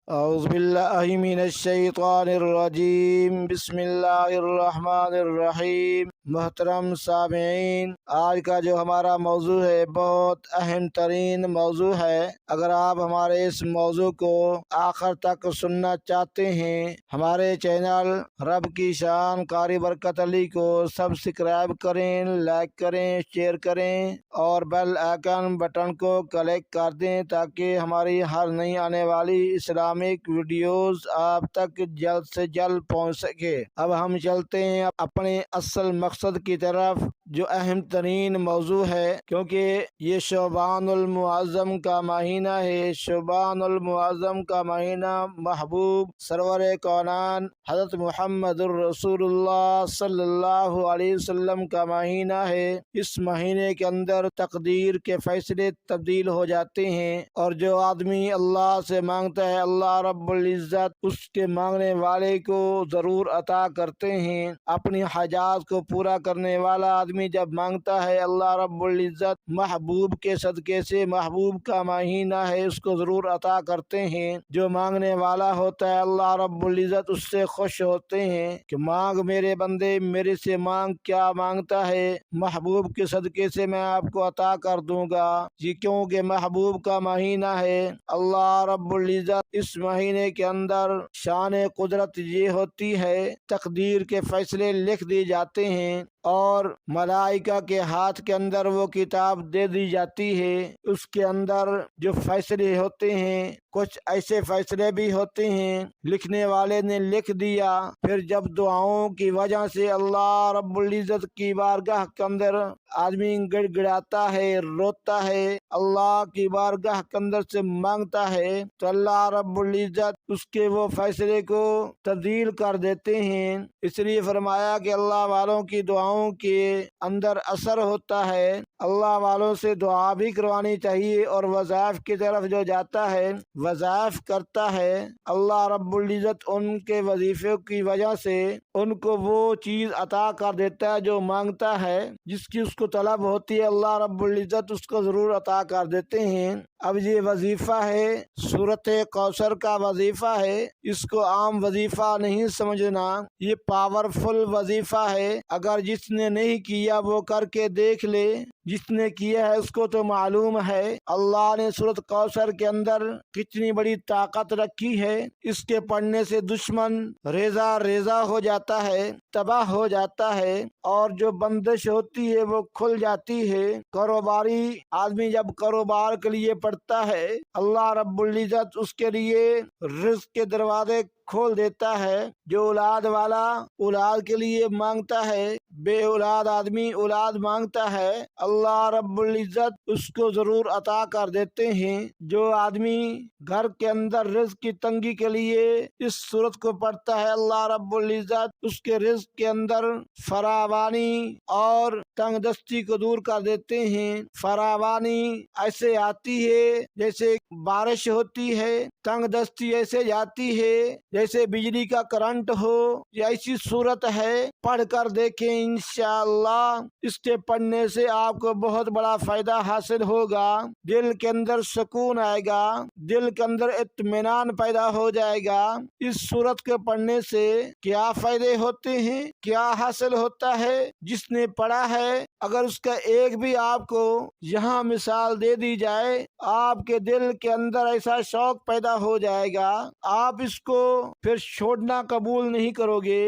اعوذ باللہ من الشیطان الرجیم، بسم اللہ الرحمن الرحیم۔ محترم سامعین، آج کا جو ہمارا موضوع ہے بہت اہم ترین موضوع ہے۔ اگر آپ ہمارے اس موضوع کو آخر تک سننا چاہتے ہیں، ہمارے چینل رب کی شان قاری برکت علی کو سبسکرائب کریں، لائک کریں، شیئر کریں اور بیل آئیکن بٹن کو کلک کر دیں تاکہ ہماری ہر نئی آنے والی اسلامک ویڈیوز آپ تک جلد سے جلد پہنچ سکے۔ اب ہم چلتے ہیں اپنے اصل مقصد کی طرف، جو اہم ترین موضوع ہے، کیونکہ یہ شعبان المعظم کا مہینہ ہے۔ شعبان المعظم کا مہینہ محبوب سرور کونان حضرت محمد الرسول اللہ صلی اللہ علیہ وسلم کا مہینہ ہے۔ اس مہینے کے اندر تقدیر کے فیصلے تبدیل ہو جاتے ہیں، اور جو آدمی اللہ سے مانگتا ہے اللہ رب العزت اس کے مانگنے والے کو ضرور عطا کرتے ہیں۔ اپنی حاجات کو پورا کرنے والا آدمی جب مانگتا ہے اللہ رب العزت محبوب کے صدقے سے، محبوب کا مہینہ ہے، اس کو ضرور عطا کرتے ہیں۔ جو مانگنے والا ہوتا ہے اللہ رب العزت اس سے خوش ہوتے ہیں کہ مانگ میرے بندے، میرے سے مانگ، کیا مانگتا ہے، محبوب کے صدقے سے میں آپ کو عطا کر دوں گا۔ جی کیونکہ محبوب کا مہینہ ہے، اللہ رب العزت اس مہینے کے اندر شان قدرت یہ ہوتی ہے، تقدیر کے فیصلے لکھ دیے جاتے ہیں اور ملائکہ کے ہاتھ کے اندر وہ کتاب دے دی جاتی ہے۔ اس کے اندر جو فیصلے ہوتے ہیں، کچھ ایسے فیصلے بھی ہوتے ہیں لکھنے والے نے لکھ دیا، پھر جب دعاؤں کی وجہ سے اللہ رب العزت کی بارگاہ کے اندر آدمی گڑ گڑاتا ہے، روتا ہے، اللہ کی بارگاہ کے اندر سے مانگتا ہے، تو اللہ رب العزت اس کے وہ فیصلے کو تبدیل کر دیتے ہیں۔ اس لیے فرمایا کہ اللہ والوں کی دعاؤں کے اندر اثر ہوتا ہے۔ اللہ والوں سے دعا بھی کروانی چاہیے، اور وظائف کی طرف جو جاتا ہے وظائف کرتا ہے، اللہ رب العزت ان کے وظیفے کی وجہ سے ان کو وہ چیز عطا کر دیتا ہے جو مانگتا ہے، جس کی اس کو طلب ہوتی ہے اللہ رب العزت اس کو ضرور عطا کر دیتے ہیں۔ اب یہ وظیفہ ہے، سورۃ کوثر کا وظیفہ ہے، اس کو عام وظیفہ نہیں سمجھنا، یہ پاورفل وظیفہ ہے۔ اگر جس نے نہیں کیا وہ کر کے دیکھ لے، جس نے کیا ہے اس کو تو معلوم ہے اللہ نے سورۃ کوثر کے اندر کتنی بڑی طاقت رکھی ہے۔ اس کے پڑھنے سے دشمن ریزہ ریزہ ہو جاتا ہے، تباہ ہو جاتا ہے، اور جو بندش ہوتی ہے وہ کھل جاتی ہے۔ کاروباری آدمی جب کاروبار کے لیے پڑھتا ہے، اللہ رب العزت اس کے لیے رزق کے دروازے کھول دیتا ہے۔ جو اولاد والا اولاد کے لیے مانگتا ہے، بے اولاد آدمی اولاد مانگتا ہے، اللہ رب العزت اس کو ضرور عطا کر دیتے ہیں۔ جو آدمی گھر کے اندر رزق کی تنگی کے لیے اس سورت کو پڑھتا ہے، اللہ رب العزت اس کے رزق کے اندر فراوانی اور تنگ دستی کو دور کر دیتے ہیں۔ فراوانی ایسے آتی ہے جیسے بارش ہوتی ہے، تنگ دستی ایسے جاتی ہے جیسے بجلی کا کرنٹ ہو۔ یہ ایسی صورت ہے، پڑھ کر دیکھیں انشاءاللہ۔ اس کے پڑھنے سے آپ کو بہت بڑا فائدہ حاصل ہوگا، دل کے اندر سکون آئے گا، دل کے اندر اطمینان پیدا ہو جائے گا۔ اس صورت کے پڑھنے سے کیا فائدے ہوتے ہیں، کیا حاصل ہوتا ہے، جس نے پڑھا ہے اگر اس کا ایک بھی آپ کو یہاں مثال دے دی جائے، آپ کے دل کے اندر ایسا شوق پیدا ہو جائے گا، آپ اس کو پھر چھوڑنا قبول نہیں کرو گے،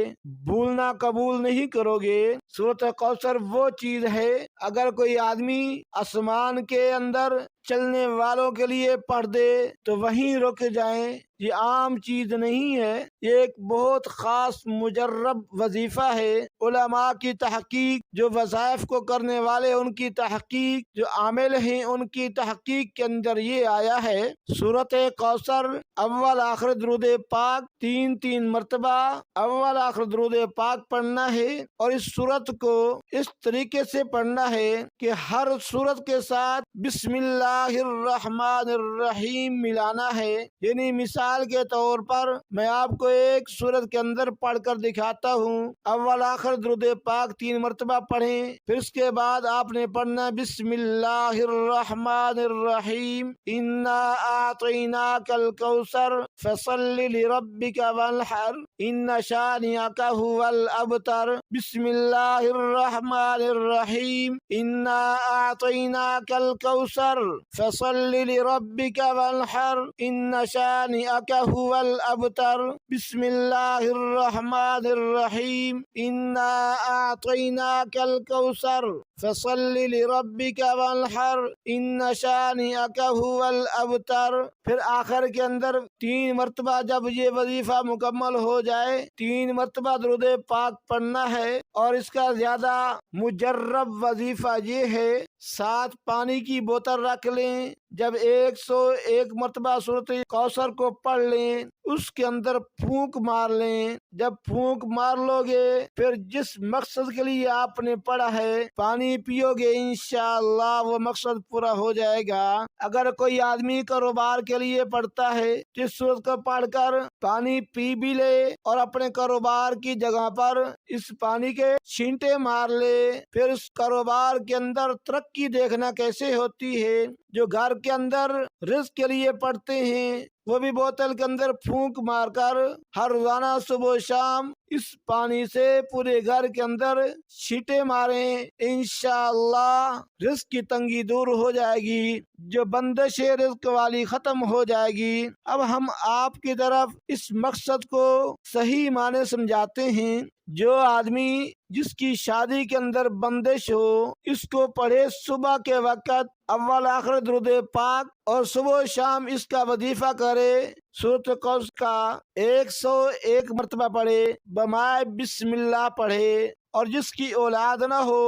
بھولنا قبول نہیں کرو گے۔ سورۃ کوثر وہ چیز ہے، اگر کوئی آدمی آسمان کے اندر چلنے والوں کے لیے پڑھ دے تو وہیں رک جائیں۔ یہ عام چیز نہیں ہے، یہ ایک بہت خاص مجرب وظیفہ ہے۔ علماء کی تحقیق، جو وظائف کو کرنے والے ان کی تحقیق، جو عامل ہیں ان کی تحقیق کے اندر یہ آیا ہے، سورۃ کوثر اول آخر درود پاک تین مرتبہ اول آخر درود پاک پڑھنا ہے، اور اس سورت کو اس طریقے سے پڑھنا ہے کہ ہر سورت کے ساتھ بسم اللہ اللہ الرحمن الرحیم ملانا ہے، یعنی مثال کے طور پر میں آپ کو ایک سورت کے اندر پڑھ کر دکھاتا ہوں۔ اول آخر درود پاک 3 مرتبہ پڑھیں، پھر اس کے بعد آپ نے پڑھنا بسم اللہ الرحمن الرحیم انا اعطیناک الکوثر فصل لربک وانحر ان شانئک هو الابتر۔ بسم اللہ الرحمن الرحیم انا اعطیناک الکوثر فصل لربک وانحر ان شانئک هو الابتر۔ بسم اللہ الرحمن الرحیم انا اعطیناک الکوثر فصل لربک وانحر ان شانئک هو الابتر۔ پھر آخر کے اندر 3 مرتبہ جب یہ وظیفہ مکمل ہو جائے 3 مرتبہ درود پاک پڑھنا ہے، اور اس کا زیادہ مجرب وظیفہ یہ ہے، ساتھ پانی کی بوتل رکھ لیں، جب 101 مرتبہ سورۃ کوثر کو پڑھ لیں اس کے اندر پھونک مار لیں۔ جب پھونک مار لو گے پھر جس مقصد کے لیے آپ نے پڑھا ہے پانی پیو گے، انشاءاللہ وہ مقصد پورا ہو جائے گا۔ اگر کوئی آدمی کاروبار کے لیے پڑھتا ہے جس سورت کو پڑھ کر پانی پی بھی لے اور اپنے کاروبار کی جگہ پر اس پانی کے چھینٹے مار لے، پھر اس کاروبار کے اندر ترقی دیکھنا کیسے ہوتی ہے۔ جو گھر کے اندر رزق کے لیے پڑھتے ہیں وہ بھی بوتل کے اندر پھونک مار کر ہر روزانہ صبح و شام اس پانی سے پورے گھر کے اندر چھینٹے ماریں، انشاءاللہ رزق کی تنگی دور ہو جائے گی، جو بندش رزق والی ختم ہو جائے گی۔ اب ہم آپ کی طرف اس مقصد کو صحیح معنی سمجھاتے ہیں۔ جو آدمی جس کی شادی کے اندر بندش ہو اس کو پڑھے صبح کے وقت اول آخر درود پاک، اور صبح و شام اس کا وظیفہ کرے، سورۃ کوثر کا 101 مرتبہ پڑھے، بمائے بسم اللہ پڑھے۔ اور جس کی اولاد نہ ہو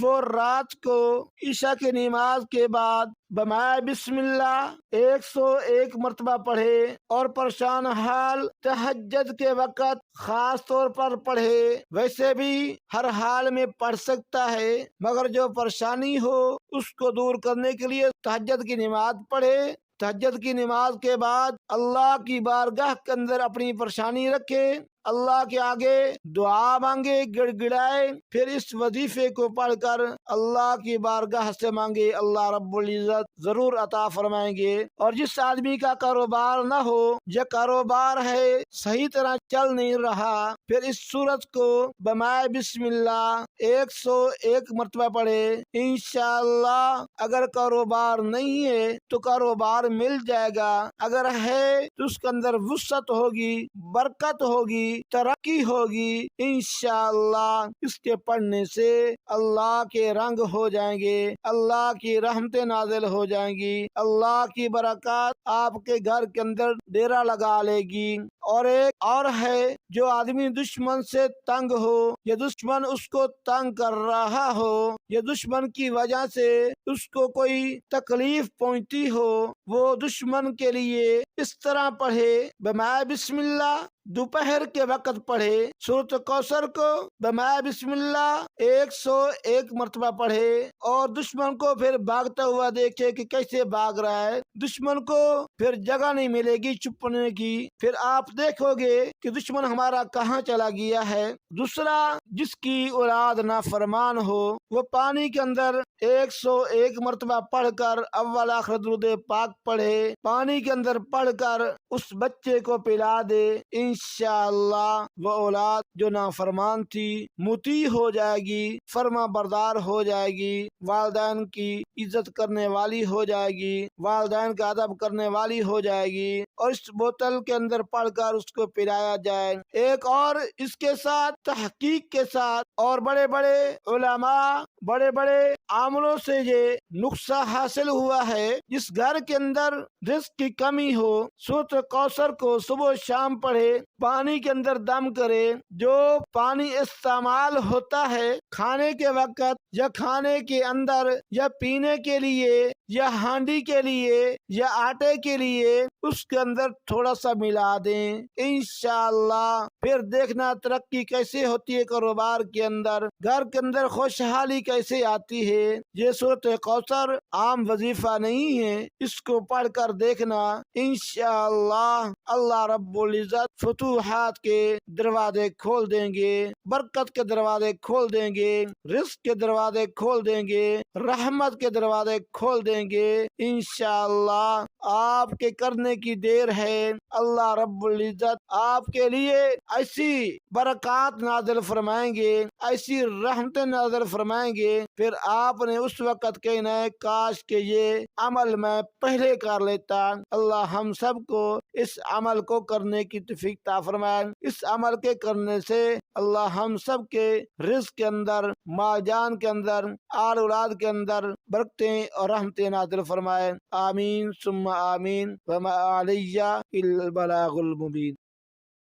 وہ رات کو عشاء کی نماز کے بعد بمائے بسم اللہ 101 مرتبہ پڑھے، اور پریشان حال تہجد کے وقت خاص طور پر پڑھے۔ ویسے بھی ہر حال میں پڑھ سکتا ہے، مگر جو پریشانی ہو اس کو دور کرنے کے لیے تہجد کی نماز پڑھے۔ تہجد کی نماز کے بعد اللہ کی بارگاہ کے اندر اپنی پریشانی رکھے، اللہ کے آگے دعا مانگے، گڑ گڑائے، پھر اس وظیفے کو پڑھ کر اللہ کی بارگاہ سے مانگے، اللہ رب العزت ضرور عطا فرمائیں گے۔ اور جس آدمی کا کاروبار نہ ہو یا کاروبار ہے صحیح طرح چل نہیں رہا، پھر اس سورت کو بمائے بسم اللہ 101 مرتبہ پڑھے، انشاءاللہ اگر کاروبار نہیں ہے تو کاروبار مل جائے گا، اگر ہے تو اس کے اندر وسعت ہوگی، برکت ہوگی، ترقی ہوگی، انشاءاللہ اس کے پڑھنے سے اللہ کے رنگ ہو جائیں گے، اللہ کی رحمتیں نازل ہو جائیں گی، اللہ کی برکات آپ کے گھر کے اندر ڈیرا لگا لے گی۔ اور ایک اور ہے، جو آدمی دشمن سے تنگ ہو یا دشمن اس کو تنگ کر رہا ہو یا دشمن کی وجہ سے اس کو کوئی تکلیف پہنچتی ہو، وہ دشمن کے لیے اس طرح پڑھے، بمائے بسم اللہ دوپہر کے وقت پڑھے، سورۃ کوثر کو بمائے بسم اللہ 101 مرتبہ پڑھے، اور دشمن کو پھر بھاگتا ہوا دیکھے کہ کیسے بھاگ رہا ہے، دشمن کو پھر جگہ نہیں ملے گی چھپنے کی، پھر آپ دیکھو گے کہ دشمن ہمارا کہاں چلا گیا ہے۔ دوسرا، جس کی اولاد نافرمان ہو وہ پانی کے اندر 101 مرتبہ پڑھ کر اول آخر درود پاک پڑھے، پانی کے اندر پڑھ کر اس بچے کو پلا دے، انشاءاللہ وہ اولاد جو نافرمان تھی مطیع ہو جائے گی، فرما بردار ہو جائے گی، والدین کی عزت کرنے والی ہو جائے گی، والدین کا ادب کرنے والی ہو جائے گی، اور اس بوتل کے اندر پڑھ کر اس کو پلایا جائے۔ ایک اور اس کے ساتھ تحقیق کے ساتھ اور بڑے بڑے علماء بڑے بڑے عاملوں سے یہ نقصہ حاصل ہوا ہے، جس گھر کے اندر رزق کی کمی ہو سورۃ کوثر کو صبح و شام پڑھے، پانی کے اندر دم کرے، جو پانی استعمال ہوتا ہے کھانے کے وقت یا کھانے کے اندر یا پینے کے لیے یا ہانڈی کے لیے یا آٹے کے لیے، اس کے اندر تھوڑا سا ملا دیں، انشاءاللہ پھر دیکھنا ترقی کیسے ہوتی ہے، کاروبار کے اندر گھر کے اندر خوشحالی کیسے آتی ہے؟ یہ سورۃ کوثر عام وظیفہ نہیں ہے، اس کو پڑھ کر دیکھنا، انشاءاللہ اللہ رب العزت فتوحات کے دروازے کھول دیں گے، برکت کے دروازے کھول دیں گے، رزق کے دروازے کھول دیں گے، رحمت کے دروازے کھول دیں گے۔ انشاءاللہ آپ کے کرنے کی دیر ہے، اللہ رب العزت آپ کے لیے ایسی برکات نازل فرمائیں گے، ایسی رحمتیں نازل فرمائیں گے، پھر آپ نے اس وقت کہنا ہے کاش کہ یہ عمل میں پہلے کر لیتا۔ اللہ ہم سب کو اس عمل کو کرنے کی توفیق عطا فرمائے۔ اس عمل کے کرنے سے اللہ ہم سب کے رزق کے اندر، مال جان کے اندر، آل اولاد کے اندر برکتیں اور رحمتیں نازل فرمائے۔ آمین ثم آمین۔ وما علیہ الا البلاغ المبین۔